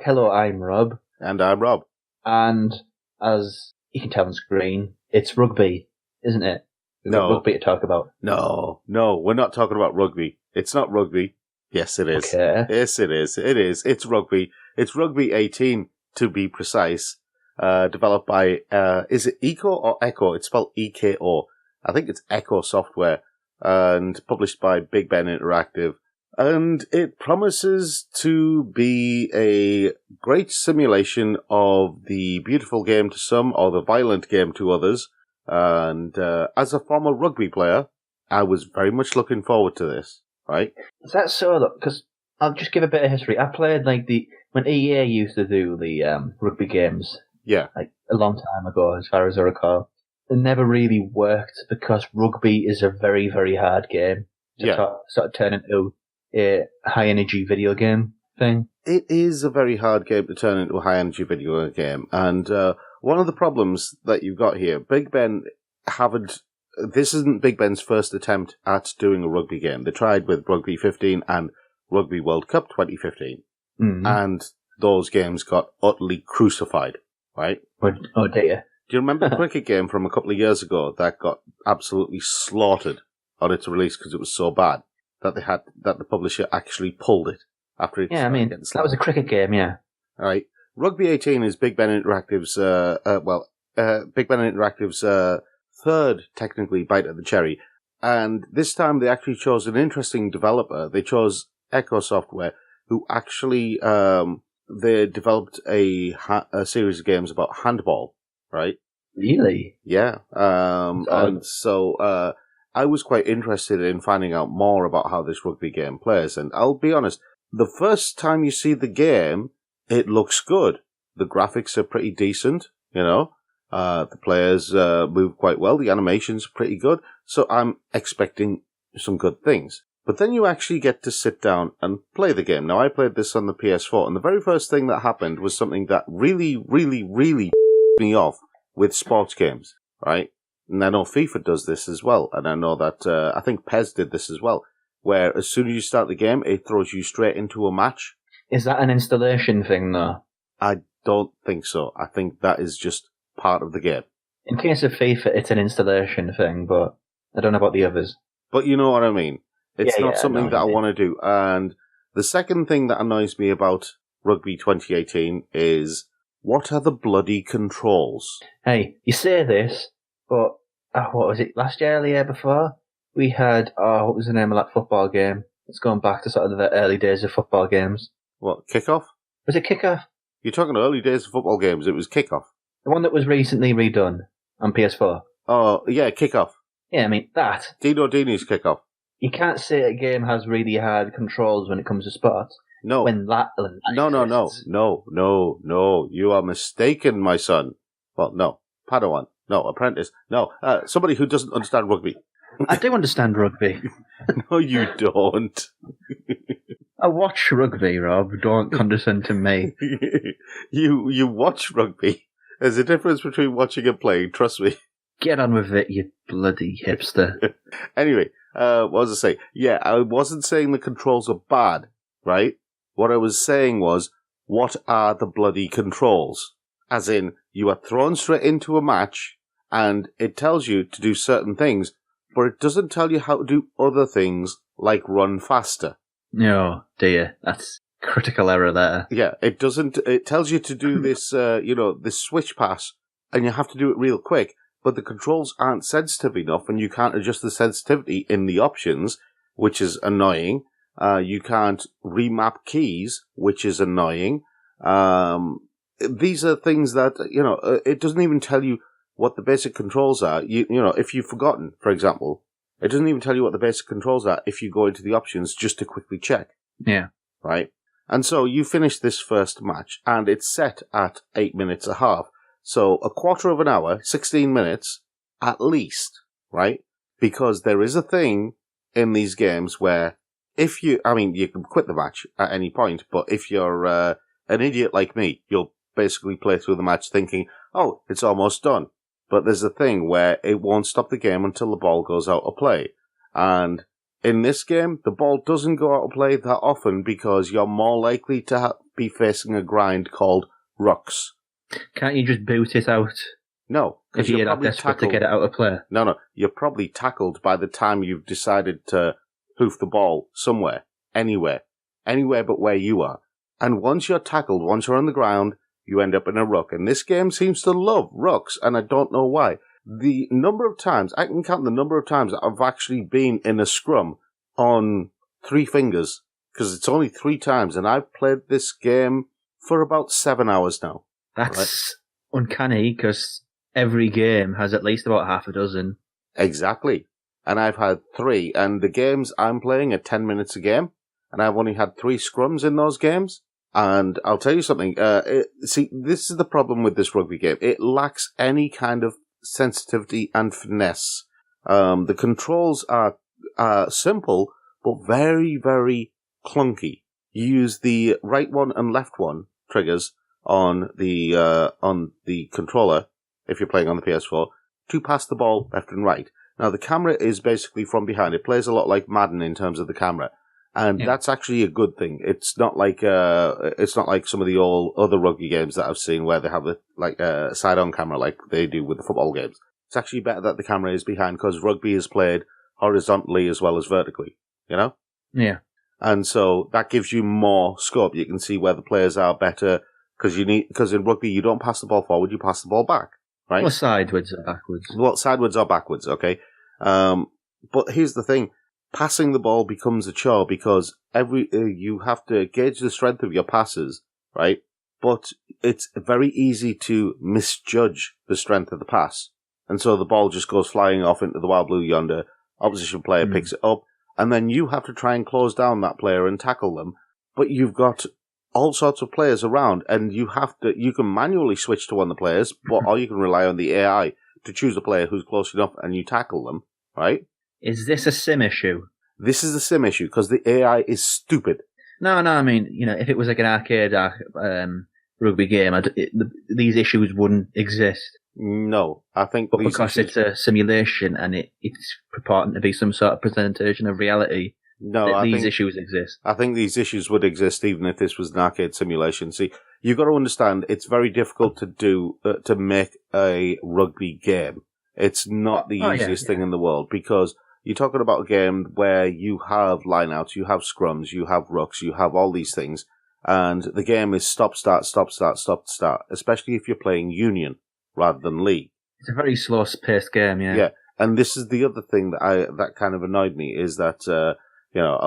Hello, I'm Rob. And I'm Rob. And as you can tell on screen, it's rugby, isn't it? We've got rugby to talk about. No, we're not talking about rugby. It's not rugby. Yes, it is. Okay. Yes, it is. It is. It's rugby. It's Rugby 18, to be precise. Developed by, is it EKO or EKO? It's spelled EKO. I think it's EKO Software. And published by Big Ben Interactive. And it promises to be a great simulation of the beautiful game to some, or the violent game to others. And as a former rugby player, I was very much looking forward to this, right? Is that so, though? Because I'll just give a bit of history. I played, when EA used to do the rugby games. Yeah. A long time ago, as far as I recall. It never really worked because rugby is a very, very hard game to sort of turn into a high-energy video game thing. It is a very hard game to turn into a high-energy video game. And one of the problems that you've got here, Big Ben this isn't Big Ben's first attempt at doing a rugby game. They tried with Rugby 15 and Rugby World Cup 2015. Mm-hmm. And those games got utterly crucified, right? Oh dear. Do you remember the cricket game from a couple of years ago that got absolutely slaughtered on its release because it was so bad that the publisher actually pulled it after it? Yeah, I mean, that was a cricket game, yeah. All right. Rugby 18 is Big Ben Interactive's, Big Ben Interactive's third, technically, bite at the cherry. And this time they actually chose an interesting developer. They chose EKO Software, who actually, they developed a series of games about handball, right? Really? Yeah. And so, I was quite interested in finding out more about how this rugby game plays. And I'll be honest, the first time you see the game, it looks good. The graphics are pretty decent, the players move quite well. The animation's pretty good. So I'm expecting some good things. But then you actually get to sit down and play the game. Now, I played this on the PS4, and the very first thing that happened was something that really, really, really me off with sports games, right? And I know FIFA does this as well. And I know that, I think PES did this as well, where as soon as you start the game, it throws you straight into a match. Is that an installation thing, though? I don't think so. I think that is just part of the game. In case of FIFA, it's an installation thing, but I don't know about the others. But you know what I mean. It's not something that I want to do. And the second thing that annoys me about Rugby 2018 is, what are the bloody controls? Hey, you say this, but what was it, last year or the year before? We had, what was the name of that football game? It's going back to sort of the early days of football games. What, Kickoff? Was it Kickoff? You're talking early days of football games. It was Kickoff. The one that was recently redone on PS4. Oh, yeah, Kickoff. Yeah, I mean, that. Dino Dini's Kickoff. You can't say a game has really hard controls when it comes to sports. No. When that No. You are mistaken, my son. Well, no. Padawan. No. Apprentice. No. Somebody who doesn't understand rugby. I do understand rugby. No, you don't. I watch rugby, Rob. Don't condescend to me. You watch rugby. There's a difference between watching and playing, trust me. Get on with it, you bloody hipster. Anyway, what was I saying? Yeah, I wasn't saying the controls are bad, right? What I was saying was, what are the bloody controls? As in, you are thrown straight into a match, and it tells you to do certain things, but it doesn't tell you how to do other things, like run faster. Oh, dear. That's critical error there. Yeah, it doesn't. It tells you to do this, this switch pass, and you have to do it real quick, but the controls aren't sensitive enough, and you can't adjust the sensitivity in the options, which is annoying. You can't remap keys, which is annoying. These are things that, it doesn't even tell you what the basic controls are. If you've forgotten, for example, it doesn't even tell you what the basic controls are if you go into the options just to quickly check. Yeah. Right? And so you finish this first match, and it's set at 8 minutes a half. So a quarter of an hour, 16 minutes, at least, right? Because there is a thing in these games where you can quit the match at any point, but if you're an idiot like me, you'll basically play through the match thinking, oh, it's almost done. But there's a thing where it won't stop the game until the ball goes out of play. And in this game, the ball doesn't go out of play that often because you're more likely to be facing a grind called rucks. Can't you just boot it out? No, because you're that desperate to get it out of play. No, you're probably tackled by the time you've decided to hoof the ball somewhere, anywhere but where you are. And once you're tackled, once you're on the ground, you end up in a ruck. And this game seems to love rucks, and I don't know why. The number of times, I can count the number of times that I've actually been in a scrum on 3 fingers, because it's only 3 times, and I've played this game for about 7 hours now. That's uncanny, because every game has at least about half a dozen. Exactly. And I've had 3, and the games I'm playing are 10 minutes a game, and I've only had 3 scrums in those games. And I'll tell you something, see, this is the problem with this rugby game. It lacks any kind of sensitivity and finesse. The controls are simple, but very, very clunky. You use the right one and left one triggers on the controller, if you're playing on the PS4, to pass the ball left and right. Now, the camera is basically from behind. It plays a lot like Madden in terms of the camera. And that's actually a good thing. It's not like some of the old other rugby games that I've seen where they have a side-on camera like they do with the football games. It's actually better that the camera is behind because rugby is played horizontally as well as vertically, you know? Yeah. And so that gives you more scope. You can see where the players are better because in rugby you don't pass the ball forward, you pass the ball back, right? Well, sideways or backwards. Well, sideways or backwards, okay. But here's the thing. Passing the ball becomes a chore because you have to gauge the strength of your passes, right? But it's very easy to misjudge the strength of the pass. And so the ball just goes flying off into the wild blue yonder, opposition player picks it up, and then you have to try and close down that player and tackle them. But you've got all sorts of players around, and you can manually switch to one of the players, or you can rely on the AI to choose a player who's close enough and you tackle them, right? Is this a sim issue? This is a sim issue because the AI is stupid. No, I mean, if it was like an arcade rugby game, these issues wouldn't exist. No, I think but because it's a simulation and it's purporting to be some sort of presentation of reality, these issues exist. I think these issues would exist even if this was an arcade simulation. See, you've got to understand, it's very difficult to make a rugby game. It's not the easiest thing in the world because you're talking about a game where you have lineouts, you have scrums, you have rucks, you have all these things, and the game is stop, start, especially if you're playing Union rather than League. It's a very slow-paced game, yeah. Yeah, and this is the other thing that kind of annoyed me, is that, a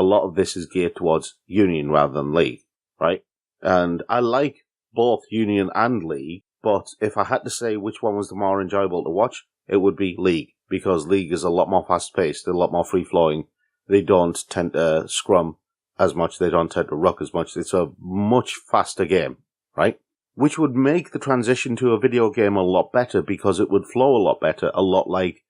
lot of this is geared towards Union rather than League, right? And I like both Union and League, but if I had to say which one was the more enjoyable to watch, it would be League. Because League is a lot more fast-paced, a lot more free-flowing. They don't tend to scrum as much. They don't tend to ruck as much. It's a much faster game, right? Which would make the transition to a video game a lot better because it would flow a lot better, a lot like,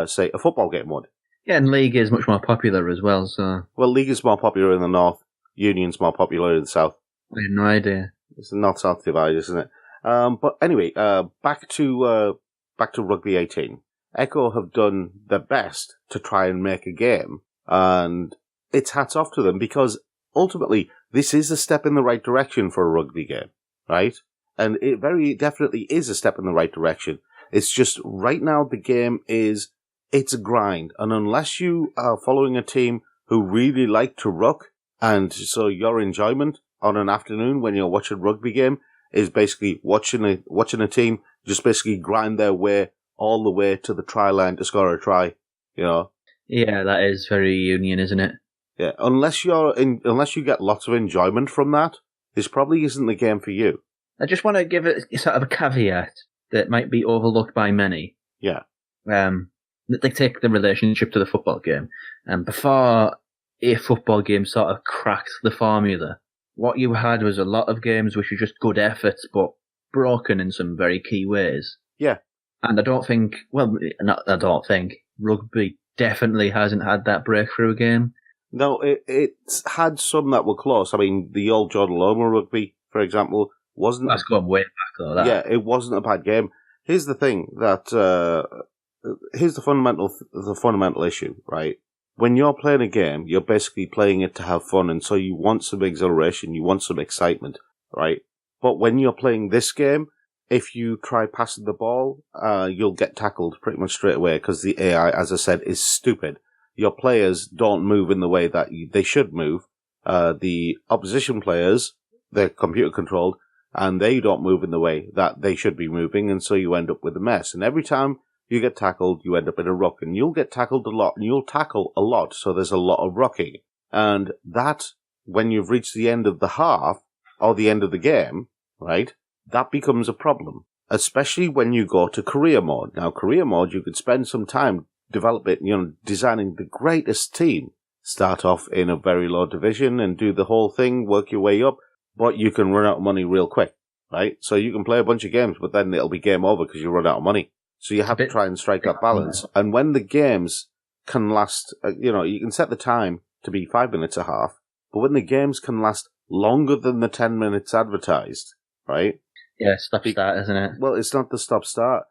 say, a football game would. Yeah, and League is much more popular as well, so... Well, League is more popular in the north. Union's more popular in the south. I have no idea. It's a north-south divide, isn't it? But anyway, back to Rugby 18. EKO have done their best to try and make a game, and it's hats off to them because ultimately this is a step in the right direction for a rugby game, right? And it very definitely is a step in the right direction. It's just right now the game it's a grind, and unless you are following a team who really like to ruck, and so your enjoyment on an afternoon when you're watching a rugby game is basically watching a team just basically grind their way all the way to the try line to score a try, Yeah, that is very Union, isn't it? Yeah, unless you get lots of enjoyment from that, this probably isn't the game for you. I just want to give it sort of a caveat that might be overlooked by many. Yeah. They take the relationship to the football game. And before a football game sort of cracked the formula, what you had was a lot of games which were just good efforts, but broken in some very key ways. Yeah. And I don't think rugby definitely hasn't had that breakthrough game. No, it's had some that were close. I mean, the old Jordan Loma rugby, for example, wasn't... That's going way back, though. That. Yeah, it wasn't a bad game. Here's the thing, here's the fundamental issue, right? When you're playing a game, you're basically playing it to have fun, and so you want some exhilaration, you want some excitement. right? But when you're playing this game, if you try passing the ball, you'll get tackled pretty much straight away because the AI, as I said, is stupid. Your players don't move in the way that they should move. The opposition players, they're computer controlled, and they don't move in the way that they should be moving, and so you end up with a mess. And every time you get tackled, you end up in a ruck, and you'll get tackled a lot, and you'll tackle a lot, so there's a lot of rucking. And that, when you've reached the end of the half, or the end of the game, right, that becomes a problem, especially when you go to career mode. Now, career mode, you could spend some time developing, designing the greatest team. Start off in a very low division and do the whole thing, work your way up, but you can run out of money real quick, right? So you can play a bunch of games, but then it'll be game over because you run out of money. So you have to try and strike that balance. And when the games can last, you can set the time to be 5 minutes a half, but when the games can last longer than the 10 minutes advertised, right? Yeah, stop-start, isn't it? Well, it's not the stop-start.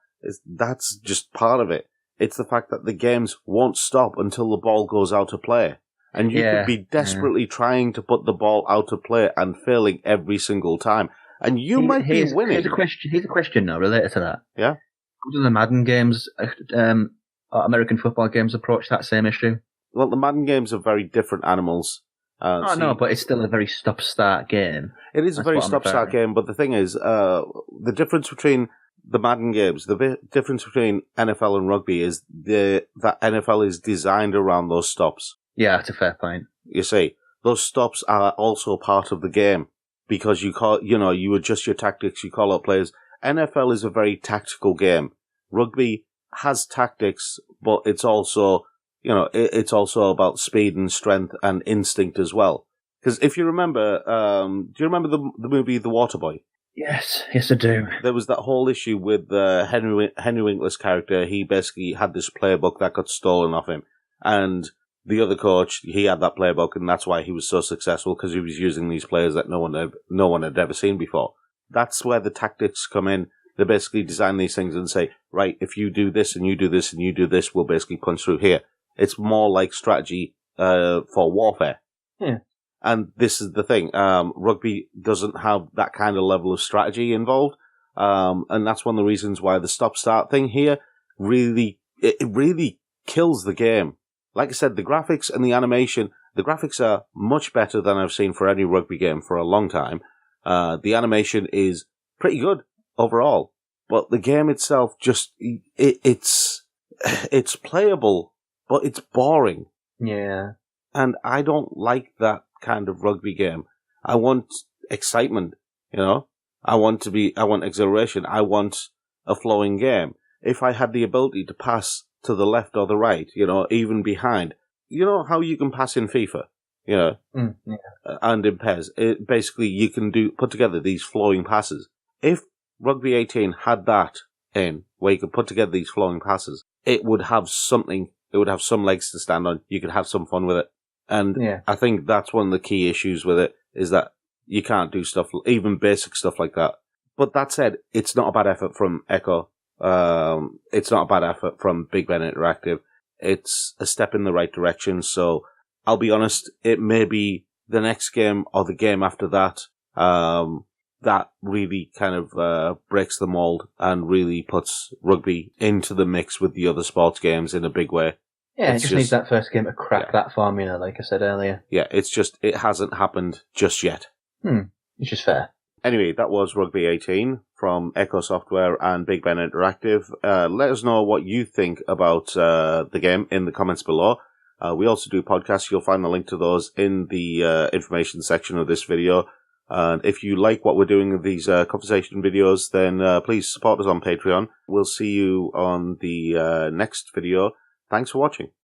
That's just part of it. It's the fact that the games won't stop until the ball goes out of play. And you could be desperately trying to put the ball out of play and failing every single time. And you might be winning. Here's a question now related to that. Yeah? How do the Madden games, American football games, approach that same issue? Well, the Madden games are very different animals. No, but it's still a very stop-start game. It is a very stop-start game, but the thing is, the difference between the Madden games, the difference between NFL and rugby is that NFL is designed around those stops. Yeah, that's a fair point. You see, those stops are also part of the game because you adjust your tactics, you call out players. NFL is a very tactical game. Rugby has tactics, but it's also, it's also about speed and strength and instinct as well. Because if you remember, do you remember the movie The Waterboy? Yes, I do. There was that whole issue with Henry Winkler's character. He basically had this playbook that got stolen off him. And the other coach, he had that playbook, and that's why he was so successful, because he was using these players that no one had ever seen before. That's where the tactics come in. They basically design these things and say, right, if you do this and you do this and you do this, we'll basically punch through here. It's more like strategy for warfare. Yeah. And this is the thing. Rugby doesn't have that kind of level of strategy involved. And that's one of the reasons why the stop-start thing here really kills the game. Like I said, the graphics and the animation, the graphics are much better than I've seen for any rugby game for a long time. The animation is pretty good overall. But the game itself it's playable, but it's boring. Yeah. And I don't like that kind of rugby game. I want excitement, I want exhilaration. I want a flowing game. If I had the ability to pass to the left or the right, even behind, how you can pass in FIFA, and in PES, basically you can put together these flowing passes. If Rugby 18 had that in, where you could put together these flowing passes, it would have something, it would have some legs to stand on, you could have some fun with it. And I think that's one of the key issues with it, is that you can't do stuff, even basic stuff like that. But that said, it's not a bad effort from EKO. It's not a bad effort from Big Ben Interactive. It's a step in the right direction. So I'll be honest, it may be the next game or the game after that, that really kind of breaks the mold and really puts rugby into the mix with the other sports games in a big way. Yeah, it just needs that first game to crack that formula, like I said earlier. Yeah, it hasn't happened just yet. Which is fair. Anyway, that was Rugby 18 from EKO Software and Big Ben Interactive. Let us know what you think about the game in the comments below. We also do podcasts. You'll find the link to those in the information section of this video. And if you like what we're doing with these conversation videos, then please support us on Patreon. We'll see you on the next video. Thanks for watching.